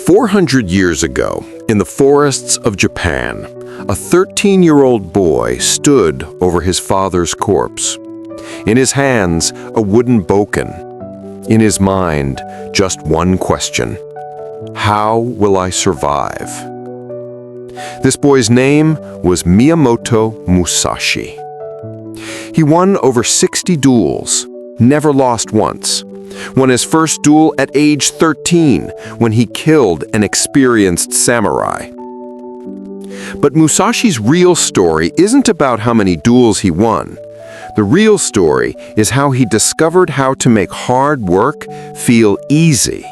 400 years ago, in the forests of Japan, a 13-year-old boy stood over his father's corpse. In his hands, a wooden bokken. In his mind, just one question: how will I survive? This boy's name was Miyamoto Musashi. He won over 60 duels, never lost once. Won his first duel at age 13 when he killed an experienced samurai. But Musashi's real story isn't about how many duels he won. The real story is how he discovered how to make hard work feel easy.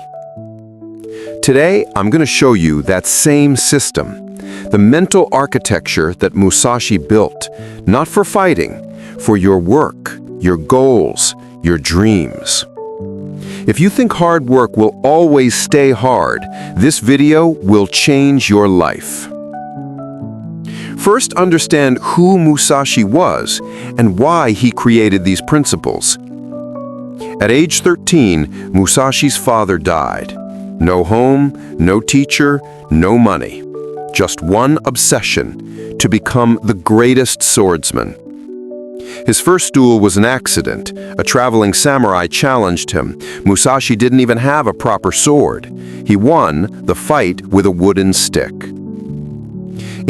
Today, I'm going to show you that same system, the mental architecture that Musashi built, not for fighting, for your work, your goals, your dreams. If you think hard work will always stay hard, this video will change your life. First, understand who Musashi was and why he created these principles. At age 13, Musashi's father died. No home, no teacher, no money. Just one obsession: to become the greatest swordsman. His first duel was an accident. A traveling samurai challenged him. Musashi didn't even have a proper sword. He won the fight with a wooden stick.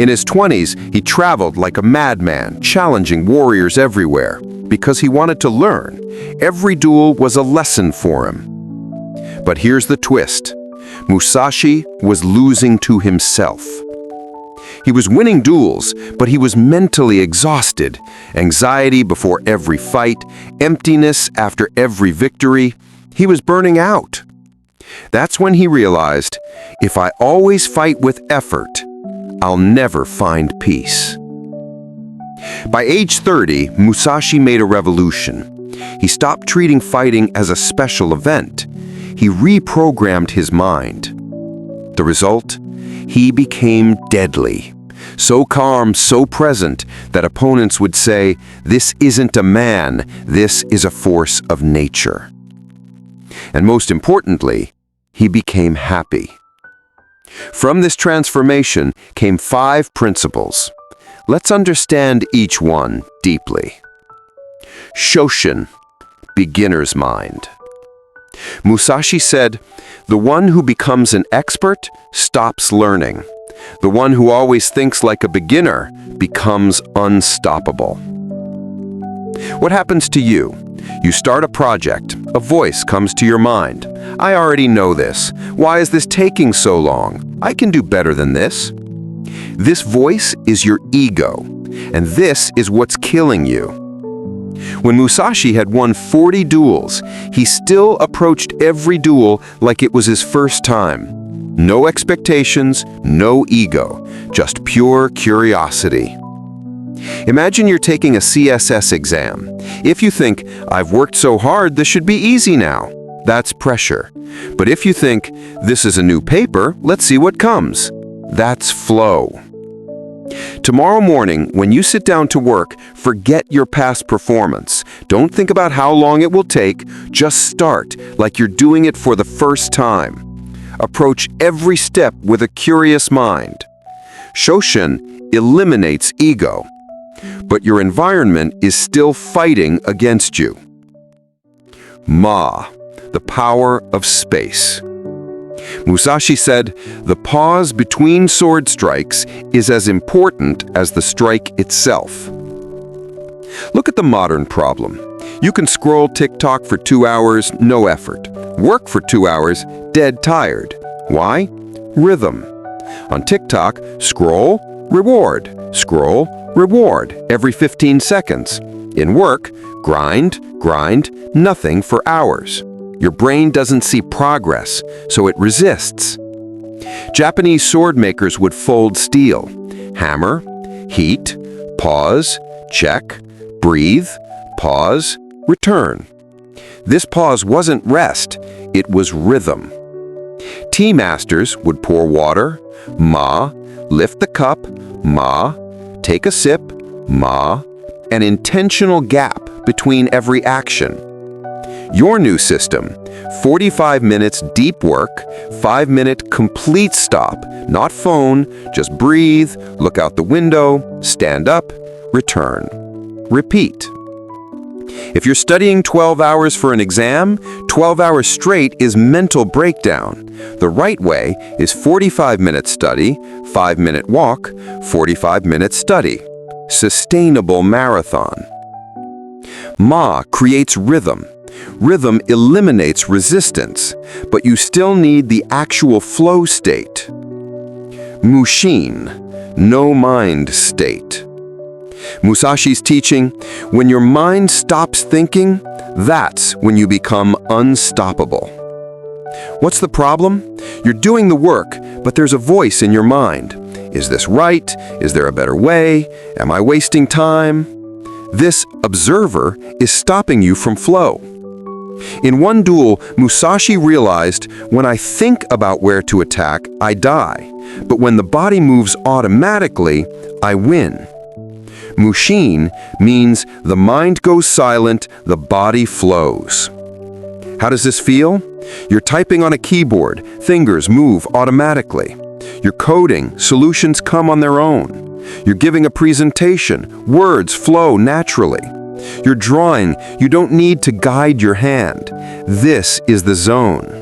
In his 20s, he traveled like a madman, challenging warriors everywhere, because he wanted to learn. Every duel was a lesson for him. But here's the twist: Musashi was losing to himself. He was winning duels, but he was mentally exhausted. Anxiety before every fight, emptiness after every victory. He was burning out. That's when he realized, if I always fight with effort, I'll never find peace. By age 30, Musashi made a revolution. He stopped treating fighting as a special event. He reprogrammed his mind. The result? He became deadly. So calm, so present, that opponents would say, "This isn't a man, this is a force of nature." And most importantly, he became happy. From this transformation came 5 principles. Let's understand each one deeply. Shoshin, beginner's mind. Musashi said, "The one who becomes an expert stops learning. The one who always thinks like a beginner becomes unstoppable." What happens to you? You start a project. A voice comes to your mind. "I already know this. Why is this taking so long? I can do better than this." This voice is your ego, and this is what's killing you. When Musashi had won 40 duels, he still approached every duel like it was his first time. No expectations, no ego, just pure curiosity. Imagine you're taking a CSS exam. If you think, "I've worked so hard, this should be easy now," that's pressure. But if you think, "This is a new paper, let's see what comes," that's flow. Tomorrow morning, when you sit down to work, forget your past performance. Don't think about how long it will take. Just start like you're doing it for the first time. Approach every step with a curious mind. Shoshin eliminates ego, but your environment is still fighting against you. Ma, the power of space. Musashi said, "The pause between sword strikes is as important as the strike itself." Look at the modern problem. You can scroll TikTok for 2 hours, no effort. Work for 2 hours, dead tired. Why? Rhythm. On TikTok, scroll, reward, every 15 seconds. In work, grind, nothing for hours. Your brain doesn't see progress, so it resists. Japanese sword makers would fold steel. Hammer, heat, pause, check, breathe, pause, return. This pause wasn't rest, it was rhythm. Tea masters would pour water, ma, lift the cup, ma, take a sip, ma, an intentional gap between every action. Your new system: 45 minutes deep work, 5-minute complete stop, not phone, just breathe, look out the window, stand up, return. Repeat. If you're studying 12 hours for an exam, 12 hours straight is mental breakdown. The right way is 45-minute study, 5-minute walk, 45-minute study. Sustainable marathon. Ma creates rhythm. Rhythm eliminates resistance, but you still need the actual flow state. Mushin, no mind state. Musashi's teaching, when your mind stops thinking, that's when you become unstoppable. What's the problem? You're doing the work, but there's a voice in your mind. Is this right? Is there a better way? Am I wasting time? This observer is stopping you from flow. In one duel, Musashi realized, when I think about where to attack, I die. But when the body moves automatically, I win. Mushin means the mind goes silent, the body flows. How does this feel? You're typing on a keyboard, fingers move automatically. You're coding, solutions come on their own. You're giving a presentation, words flow naturally. You're drawing, you don't need to guide your hand. This is the zone.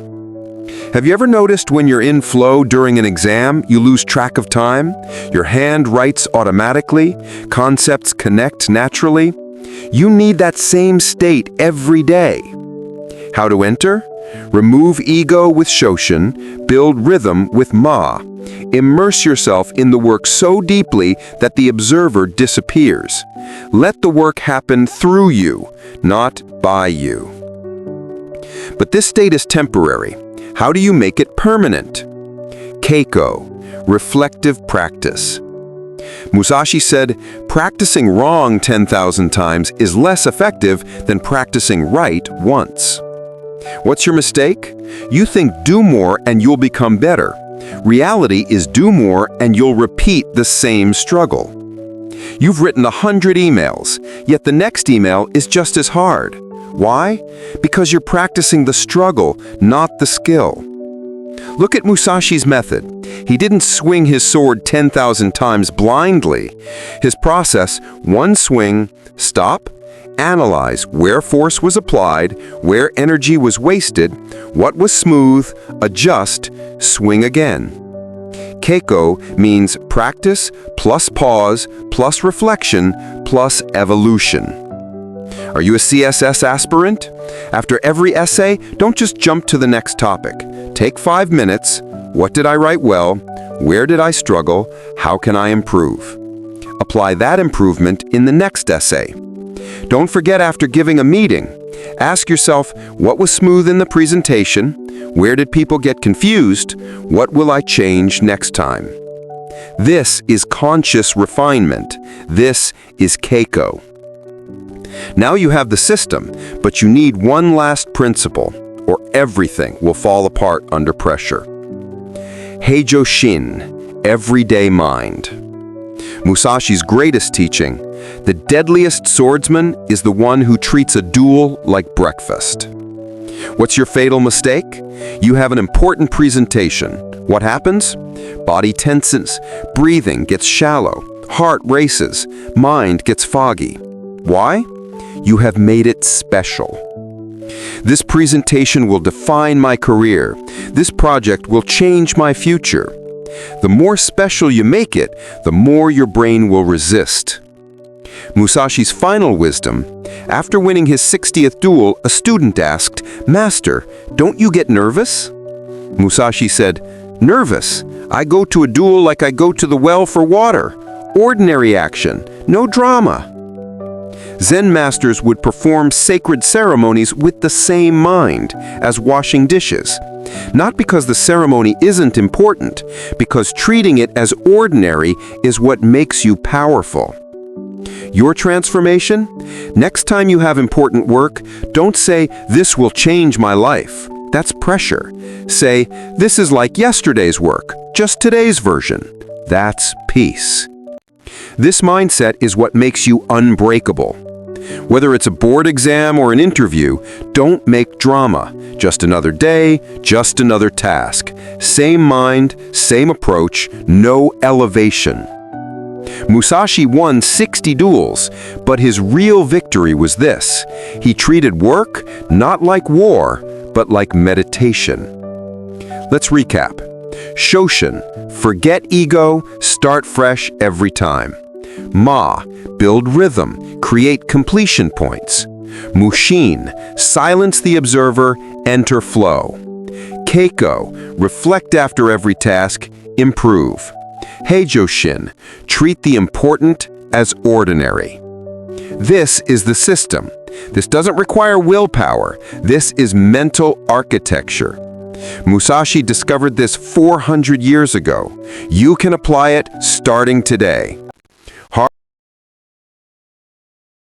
Have you ever noticed when you're in flow during an exam, you lose track of time? Your hand writes automatically, concepts connect naturally. You need that same state every day. How to enter? Remove ego with Shoshin, build rhythm with Ma. Immerse yourself in the work so deeply that the observer disappears. Let the work happen through you, not by you. But this state is temporary. How do you make it permanent? Keiko, reflective practice. Musashi said, practicing wrong 10,000 times is less effective than practicing right once. What's your mistake? You think do more and you'll become better. Reality is do more and you'll repeat the same struggle. You've written 100 emails, yet the next email is just as hard. Why? Because you're practicing the struggle, not the skill. Look at Musashi's method. He didn't swing his sword 10,000 times blindly. His process: one swing, stop, analyze where force was applied, where energy was wasted, what was smooth, adjust, swing again. Keiko means practice plus pause plus reflection plus evolution. Are you a CSS aspirant? After every essay, don't just jump to the next topic. Take 5 minutes. What did I write well? Where did I struggle? How can I improve? Apply that improvement in the next essay. Don't forget, after giving a meeting, ask yourself, what was smooth in the presentation? Where did people get confused? What will I change next time? This is conscious refinement. This is Keiko. Now you have the system, but you need one last principle, or everything will fall apart under pressure. Heijoshin, everyday mind. Musashi's greatest teaching: the deadliest swordsman is the one who treats a duel like breakfast. What's your fatal mistake? You have an important presentation. What happens? Body tenses, breathing gets shallow, heart races, mind gets foggy. Why? You have made it special. This presentation will define my career. This project will change my future. The more special you make it, the more your brain will resist. Musashi's final wisdom: after winning his 60th duel, a student asked, "Master, don't you get nervous?" Musashi said, "Nervous? I go to a duel like I go to the well for water. Ordinary action, no drama." Zen masters would perform sacred ceremonies with the same mind as washing dishes. Not because the ceremony isn't important, because treating it as ordinary is what makes you powerful. Your transformation? Next time you have important work, don't say, "This will change my life." That's pressure. Say, "This is like yesterday's work, just today's version." That's peace. This mindset is what makes you unbreakable. Whether it's a board exam or an interview, don't make drama. Just another day, just another task. Same mind, same approach, no elevation. Musashi won 60 duels, but his real victory was this. He treated work not like war, but like meditation. Let's recap. Shoshin, forget ego, start fresh every time. Ma, build rhythm, create completion points. Mushin, silence the observer, enter flow. Keiko, reflect after every task, improve. Heijoshin, treat the important as ordinary. This is the system. This doesn't require willpower. This is mental architecture. Musashi discovered this 400 years ago. You can apply it starting today.